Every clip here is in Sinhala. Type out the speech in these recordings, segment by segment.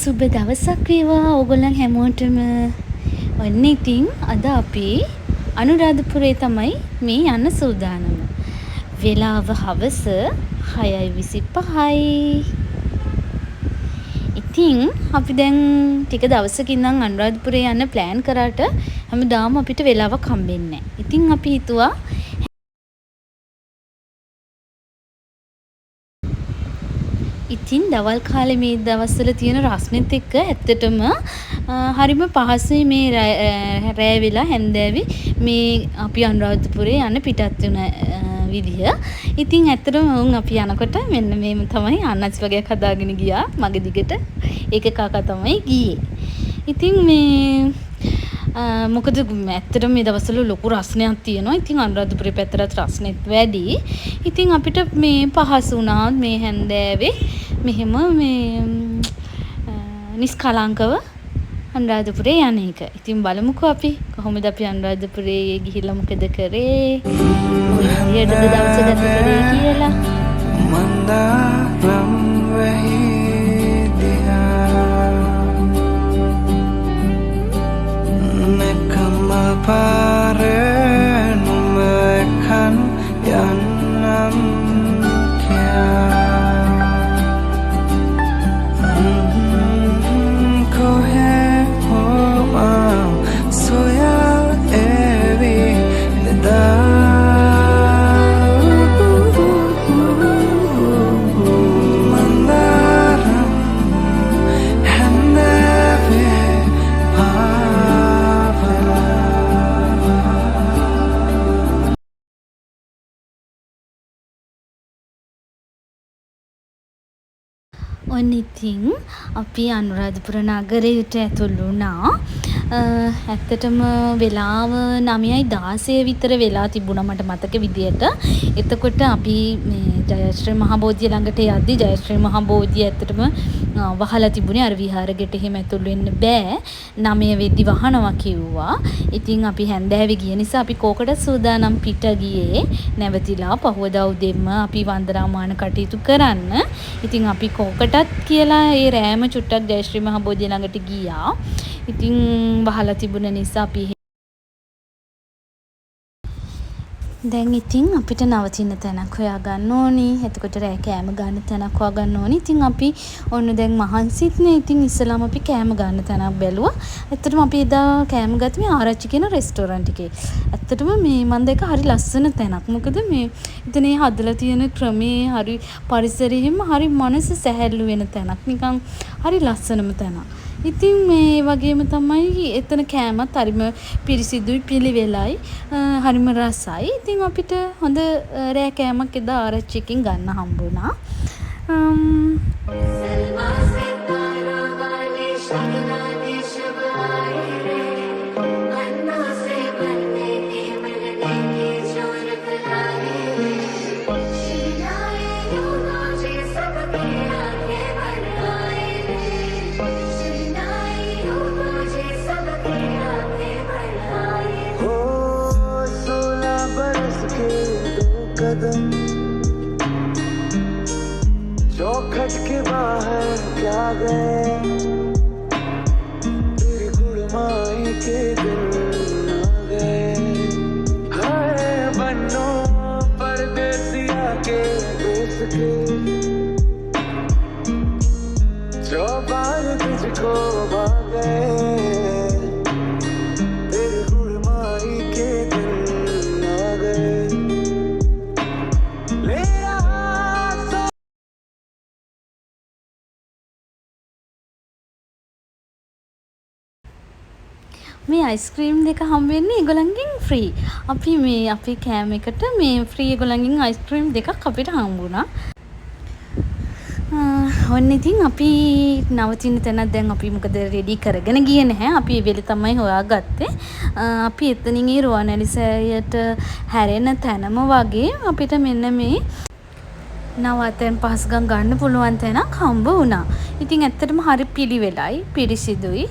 සුබ දවසක් වේවා ඕගොල්ලන් හැමෝටම. ඔන්න ඉතින් අද අපි අනුරාධපුරේ තමයි මේ යන්න සූදානම. වෙලාව හවස 6:25යි. ඉතින් අපි දැන් ටික දවසකින් නම් අනුරාධපුරේ යන්න ප්ලෑන් කරාට හැමදාම අපිට වෙලාවක් හම්බෙන්නේ නැහැ. ඉතින් අපි හිතුවා ඉතින් දවල් කාලේ මේ දවස්වල තියෙන රස්නෙත් එක්ක ඇත්තටම හරිම පහසුයි මේ රෑ වෙලා හැන්දෑවේ මේ අපි අනුරාධපුරේ යන්න පිටත් වෙන විදිය. ඉතින් ඇත්තටම වුන් අපි යනකොට මෙන්න මේම තමයි අන්නස් වගේක් හදාගෙන ගියා මගේ දිගට. ඒක කාකා තමයි ගියේ. ඉතින් මේ මොකද ඇත්තටම මේ දවස්වල ලොකු රස්නයක් තියෙනවා. ඉතින් අනුරාධපුරේ පැත්තට රස්නෙත් වැඩි. ඉතින් අපිට මේ පහසු වුණා මේ හැන්දෑවේ මෙහෙම මේ නිස්කලංකව අනුරාධපුරේ යන එක. ඉතින් බලමුකෝ අපි කොහොමද අපි අනුරාධපුරේ ගිහිල්ලා මොකද කරේ? කොහේද දවස ගත කරේ කියලා. මන්දාරම් වෙහිදියා මෙකම පාරේ නුමකන් යන්නම් කියා ඔන්න ඉතින් අපි අනුරාධපුර නගරයට ඇතුළු වුණා. ඇත්තටම වෙලාව 9:16 විතර වෙලා තිබුණා මට මතක විදියට. එතකොට අපි මේ ජයශ්‍රී මහ බෝධිය ළඟට යද්දි ජයශ්‍රී මහ බෝධිය ඇත්තටම වහලා තිබුණේ අර විහාරෙකට එහෙම ඇතුළු වෙන්න බෑ. 9 වෙද්දි වහනවා කිව්වා. ඉතින් අපි හැන්දෑවේ ගිය නිසා අපි කෝකට සූදානම් පිට ගියේ. නැවතිලා පහවදා උදෙන්ම අපි වන්දනාමාන කටයුතු කරන්න. ඉතින් අපි කෝකටත් කියලා ඒ රෑම චුට්ටක් ජයශ්‍රී මහ බෝධිය ළඟට ගියා. ඉතින් වහලා තිබුණ නිසා අපි දැන් ඉතින් අපිට නවතින තැනක් හොයාගන්න ඕනි. එතකොට රෑ කෑම ගන්න තැනක් හොයාගන්න ඕනි. ඉතින් අපි ඔන්න දැන් මහන්සිත් නේ. ඉතින් ඉස්සලාම අපි කෑම ගන්න තැනක් බැලුවා. ඇත්තටම අපි එදා කෑම ගත්තේ මේ ආරච්චි කියන රෙස්ටෝරන්ට් එකේ. ඇත්තටම මේ මම දැක්ක හරි ලස්සන තැනක්. මොකද මේ එතන හදලා තියෙන ක්‍රමේ හරි පරිසරෙහිම හරි මනස සැහැල්ලු වෙන තැනක්. නිකන් හරි ලස්සනම තැනක්. ඉතින් මේ වගේම තමයි එතන කෑමත් හරිම පිරිසිදුයි පිළිවෙලයි හරිම රසයි. ඉතින් අපිට හොඳ රෑ කෑමක් එදා ආරච්චි එකෙන් ගන්න හම්බුණා. चौखट के बाहर क्या गए तेरी गुड़माई के दिन आ गए हाय बन्नो परदेसिया के देश के जो बार तुझको भागे तेरी गुड़माई के दिन आ गए මේ අයිස්ක්‍රීම් දෙක හම් වෙන්නේ ඒගොල්ලන්ගෙන් ෆ්‍රී. අපි මේ අපේ කෑම එකට මේ ෆ්‍රී ඒගොල්ලන්ගෙන් අයිස්ක්‍රීම් දෙකක් අපිට හම්බුණා. ඔන්න ඉතින් අපි නවතින තැනක් දැන් අපි මොකද රෙඩි කරගෙන ගියේ නැහැ. අපි ඒ වෙලේ තමයි හොයාගත්තේ. අපි එතනින් ඒ රුවන්වැලිසෑයට හැරෙන තැනම වගේ අපිට මෙන්න මේ නවතෙන් පහසුකම් ගන්න පුළුවන් තැනක් හම්බ වුණා. ඉතින් ඇත්තටම හරි පිළිවෙලයි, පිරිසිදුයි.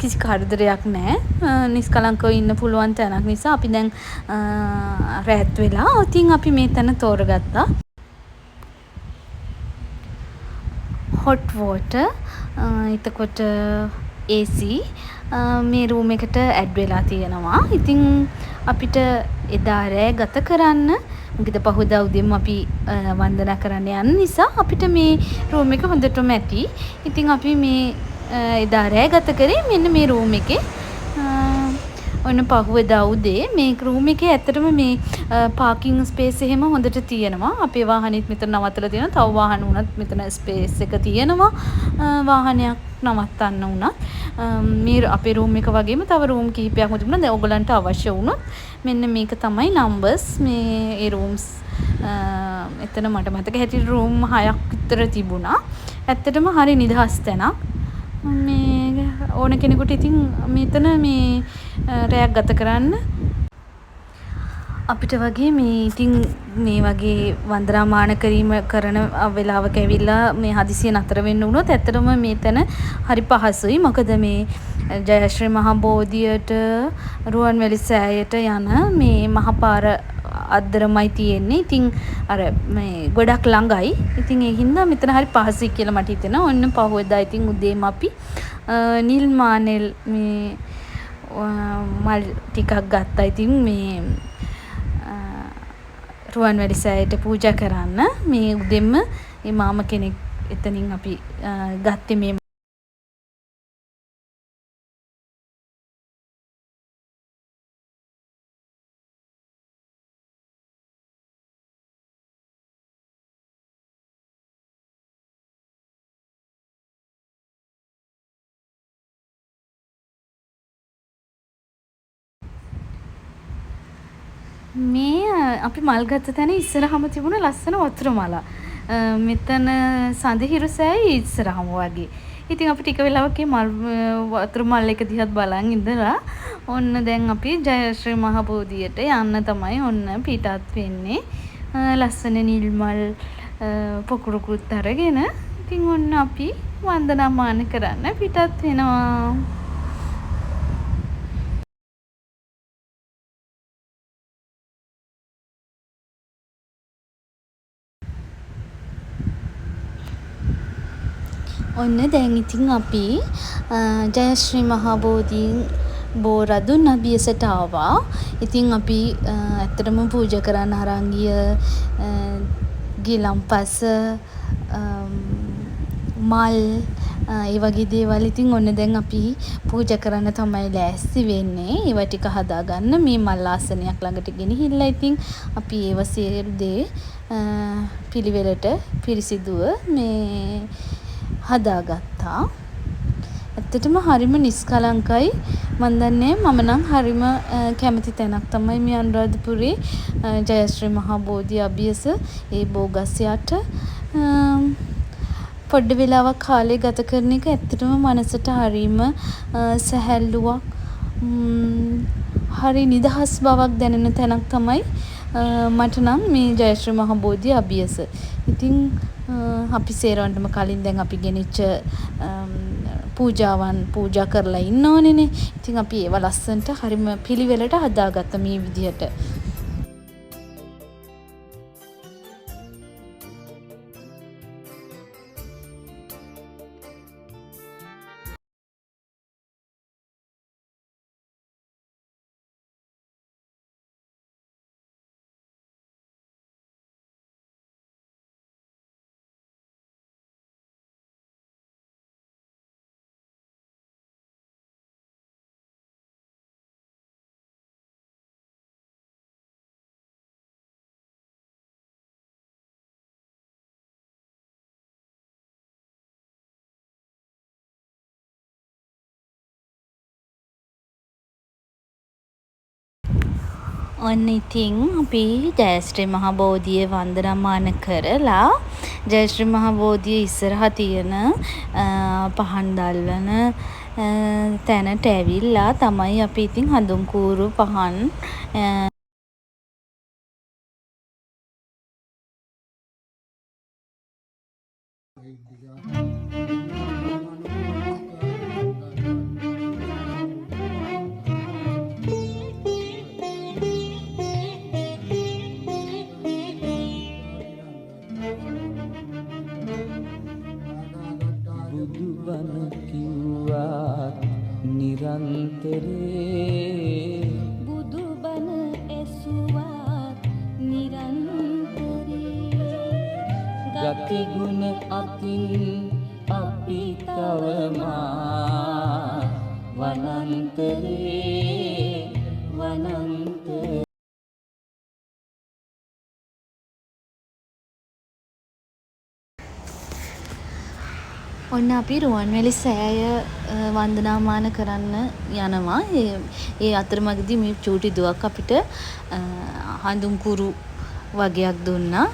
කිසි කරදරයක් නැහැ. නිස්කලංකව ඉන්න පුළුවන් තැනක් නිසා අපි දැන් රැත් වෙලා ඉතින් අපි මේ තැන තෝරගත්තා. හොට් වෝටර් එතකොට AC මේ රූම් එකට ඇඩ් වෙලා තියෙනවා. ඉතින් අපිට එදා රෑ ගත කරන්න මොකද පහුදා උදේම අපි වන්දනා කරන්න යන නිසා අපිට මේ රූම් එක හොඳටම ඇති. ඉතින් අපි මේ එදා රෑ ගත කරේ මෙන්න මේ රූම් එකේ. ඔන්න පහුවෙදා උදේ මේ රූම් එකේ ඇත්තටම මේ පාකින් ස්පේස් එහෙම හොඳට තියෙනවා. අපේ වාහනේත් මෙතන නවත්තලා තියෙනවා. තව වාහන උනත් මෙතන ස්පේස් එක තියෙනවා. වාහනයක් නවත්තන්න උනත් මේ අපේ රූම් එක වගේම තව රූම් කිහිපයක්ම තිබුණා. දැන් ඔයගලන්ට අවශ්‍ය වුණොත් මෙන්න මේක තමයි නම්බර්ස් මේ ඒ රූම්ස් එතන මට මතක හැටියට රූම් 6ක් විතර තිබුණා. ඇත්තටම හරි නිදහස් තැනක්. මේ ඕන කෙනෙකුට ඉතින් මෙතන මේ රැයක් ගත කරන්න අපිට වගේ මේ ඉතින් මේ වගේ වන්දනාමාන කිරීම කරන වෙලාවක ඇවිල්ලා මේ හදිසිය නතර වෙන්න වුණොත් ඇත්තටම මෙතන හරි පහසුයි. මොකද මේ ජයශ්‍රී මහා බෝධියට රුවන්වැලි සෑයට යන මේ මහපාර අද්දරමයි තියෙන්නේ. ඉතින් අර මේ ගොඩක් ළඟයි. ඉතින් ඒ හින්දා මෙතන හරි පහසුයි කියලා මට හිතෙනවා. ඔන්න පහුවෙදා ඉතින් උදේම අපි නිල් මානෙල් මේ මල් ටිකක් ගත්තා. ඉතින් මේ රුවන්වැලි සෑයට පූජා කරන්න මේ උදෙන්ම මේ මාම කෙනෙක් එතනින් අපි ගත්තේ මේ අපි මල් ගත්ත තැන ඉස්සරහම තිබුණ ලස්සන වතුර මල. මෙතන සඳහිරු සෑය ඉස්සරහම වගේ. ඉතින් අපි ටික වෙලාවක මල් වතුර මල් එක දිහත් බලන් ඉඳලා ඔන්න දැන් අපි ජයශ්‍රී මහා බෝධියට යන්න තමයි ඔන්න පිටත් වෙන්නේ. ලස්සන නිල් මල් පොකුරුකුත් අරගෙන ඉතින් ඔන්න අපි වන්දනාමාන කරන්න පිටත් වෙනවා. ඔන්න දැන් ඉතින් අපි ජයශ්‍රී මහා බෝධීන් බෝරදුන් අභියසට ආවා. ඉතින් අපි ඇත්තටම පූජා කරන්න අරන් ගිය ගිලම්පස මල් ඒ වගේ දේවල් ඉතින් ඔන්න දැන් අපි පූජා කරන්න තමයි ලෑස්ති වෙන්නේ. ඒවා ටික හදාගන්න මේ මල් ආසනයක් ළඟට ගෙනහිල්ලා ඉතින් අපි ඒව සියලු දේ පිළිවෙලට පිරිසිදුව මේ හදාගත්තා. ඇත්තටම හරිම නිස්කලංකයි. මන් දන්නේ මම නම් හරිම කැමති තැනක් තමයි මේ අනුරාධපුරේ ජයශ්‍රී මහා බෝධි අභියස ඒ බෝගස්යට පොඩ්ඩ වෙලාවක් කාලය ගත කරන එක ඇත්තටම මනසට හරිම සැහැල්ලුවක් හරි නිදහස් බවක් දැනෙන තැනක් තමයි මට නම් මේ ජයශ්‍රී මහා බෝධි අභියස. ඉතින් අපි සේරවන්ටම කලින් දැන් අපි ගෙනිච්ච පූජාවන් පූජා කරලා ඉන්න ඕනේනේ. ඉතින් අපි ඒව ලස්සනට හරිම පිළිවෙලට හදාගත්ත මේ විදිහට. ඔන්න ඉතින් අපි ජයශ්‍රී මහා බෝධිය වන්දනාමාන කරලා ජයශ්‍රී මහා බෝධිය ඉස්සරහා තියෙන පහන් දැල්වන තැනට ඇවිල්ලා තමයි අපි ඉතින් හඳුන් කූරු පහන් බන කිව්වා නිරන්තරේ බුදුබණ ඇසුවත් නිරන්තරේ ගතිගුණ අතින් අපි තවමා වනන්තරේ වනන්තරේ. ඔන්න අපි රුවන්වැලි සෑය වන්දනාමාන කරන්න යනවා. ඒ අතරමඟදී මේ චූටි දුවක් අපිට හඳුන්කුරු වගයක් දුන්නා.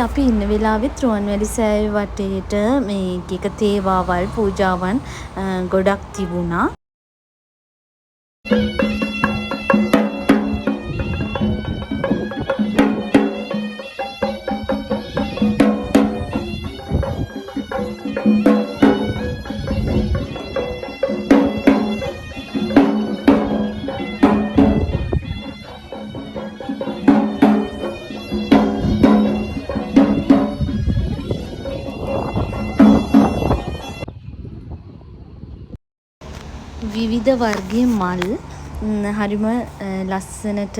අපි ඉන්න වෙලාවෙත් රුවන්වැලි සෑය වටේට මේ එක තේවාවල් පූජාවන් ගොඩක් තිබුණා. විවිධ වර්ගයේ මල් හරිම ලස්සනට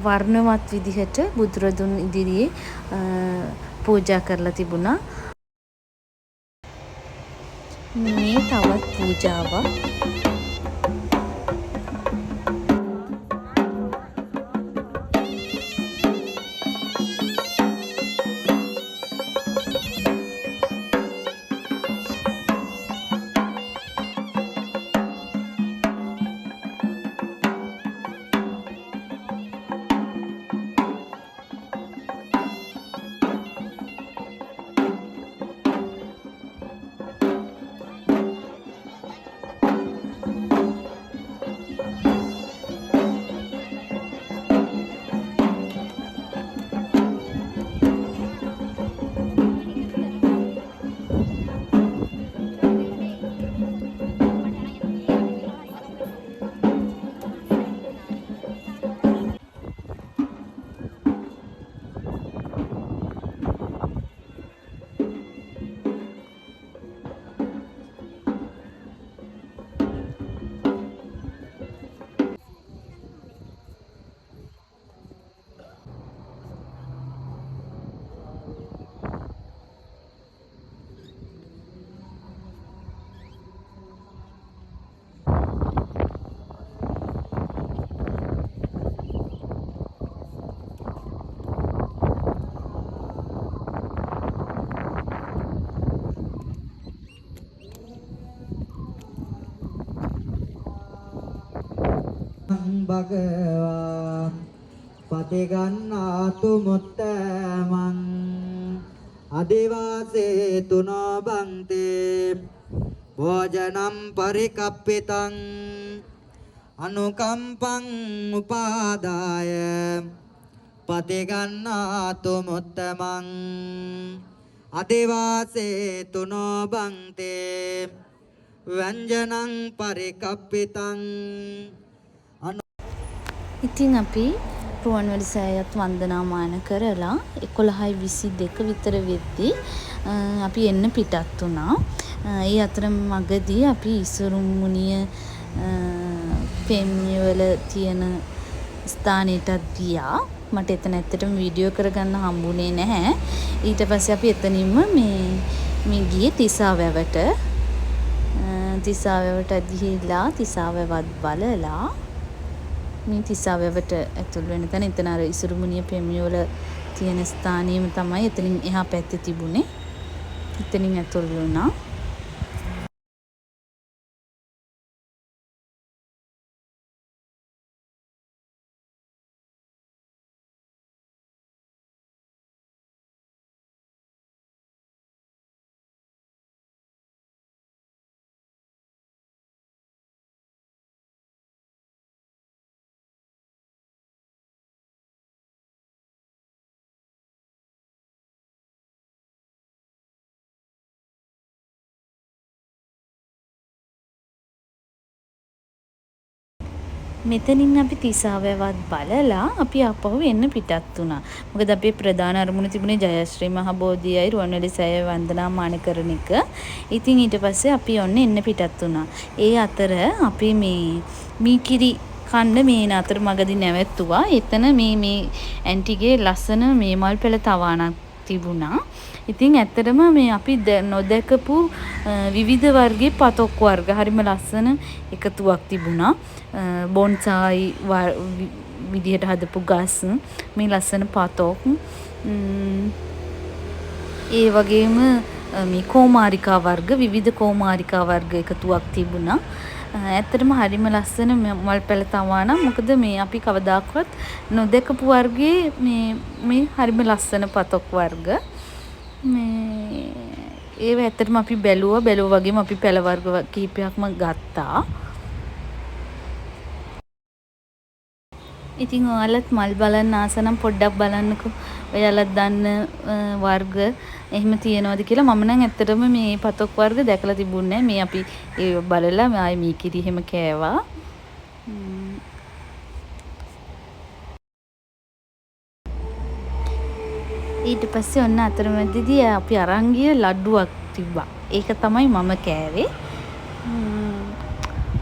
වර්ණවත් විදිහට බුදුරදුන් ඉදිරියේ පූජා කරලා තිබුණා. මේ තවත් පූජාවක්. භගවා පටිගන්නාතු මුත්තමං අදිවාසේ තුනෝ බන්තේ භෝජනම් පරිකප්පිතං අනුකම්පං උපාදාය පටිගන්නාතු මුත්තමං අදිවාසේ තුනෝ බන්තේ ව්‍යංජනං පරිකප්පිතං. ඉතින් අපි රුවන්වැලි සෑයත් වන්දනාමාන කරලා 11:22 විතර වෙද්දී අපි එන්න පිටත් වුණා. ඒ අතර මගදී අපි ඉසුරුමුණිය පෙම්යවල තියෙන ස්ථානෙටත් ගියා. මට එතන ඇත්තටම වීඩියෝ කරගන්න හම්බුනේ නැහැ. ඊට පස්සේ අපි එතනින්ම මේ ගියේ තිසාවැවට. තිසාවැවට ගිහිල්ලා තිසාවැවත් බලලා මේ තිසාවැවට ඇතුල් වෙන තැන එතන අර ඉසුරුමුණිය පෙම්යවල තියෙන ස්ථානියම තමයි එතනින් එහා පැත්තේ තිබුණේ. එතනින් ඇතුල් වුණා. මෙතනින් අපි තිසාවැවත් බලලා අපි ආපහු එන්න පිටත් වුණා. මොකද අපේ ප්‍රධාන අරමුණ තිබුණේ ජයශ්‍රී මහ බෝධියයි රුවන්වැලි සෑය වන්දනාමාන කරන එක. ඉතින් ඊට පස්සේ අපි ඔන්න එන්න පිටත් වුණා. ඒ අතර අපි මේ මීකිරි කන්න මේ අතර මගදී නැවැත්තුවා. එතන මේ ඇන්ටිගේ ලස්සන මේ මල් පෙළ තවාණක් තිබුණා. ඉතින් ඇත්තටම මේ අපි නොදැකපු විවිධ වර්ගයේ පතොක් වර්ග හරිම ලස්සන එකතුවක් තිබුණා. බොන්සායි විදිහට හදපු ගස්, මේ ලස්සන පතොක්, ඒ වගේම මේ කෝමාරිකා වර්ග, විවිධ කෝමාරිකා වර්ග එකතුවක් තිබුණා. ඇත්තටම හරිම ලස්සන මල් පැල තවාණක්. මොකද මේ අපි කවදාකවත් නොදැකපු වර්ගයේ මේ හරිම ලස්සන පතොක් වර්ග. මේ ඒව ඇත්තටම අපි බැලුවා වගේම අපි පැල වර්ග කිහිපයක්ම ගත්තා. ඉතින් ඔයාලත් මල් බලන්න ආස නම් පොඩ්ඩක් බලන්නකෝ. ඔයාලත් දන්න වර්ග එහෙම තියනවාද කියලා. මම නම් ඇත්තටම මේ පතොක් වර්ග දැකලා තිබුණේ නැහැ. මේ අපි ඒ බලලා ආයේ මීකිරි එහෙම කෑවා. ඊට පස්සේ ඔන්න අතරමැදදී අපි අරන් ගිය ලඩුවක් තිබ්බා. ඒක තමයි මම කෑවේ.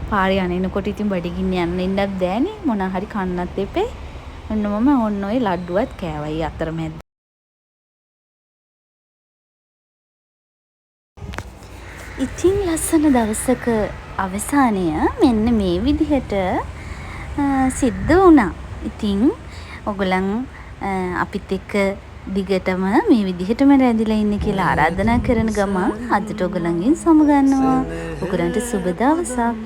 පාරේ යනකොට ඉතින් බඩගින්න යන්න ඉන්නත් බෑනේ. මොනවා හරි කන්නත් එපේ. ඔන්න මම ඔන්න ඔය ලඩුවත් කෑවයි අතරමැද. ඉතින් ලස්සන දවසක අවසානය මෙන්න මේ විදිහට සිද්ධ වුණා. ඉතින් ඔයගොල්ලන් අපිත් එක්ක දිගටම මේ විදිහටම රැඳිලා ඉන්න කියලා ආරාධනා කරන ගමන් අදට ඔයගොල්ලන්ගෙන් සමුගන්නවා. ඔයගොල්ලන්ට සුබ දවසක්.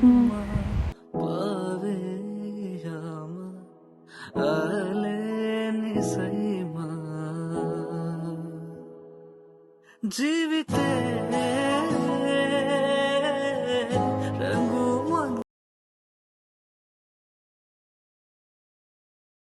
ජීවිතේ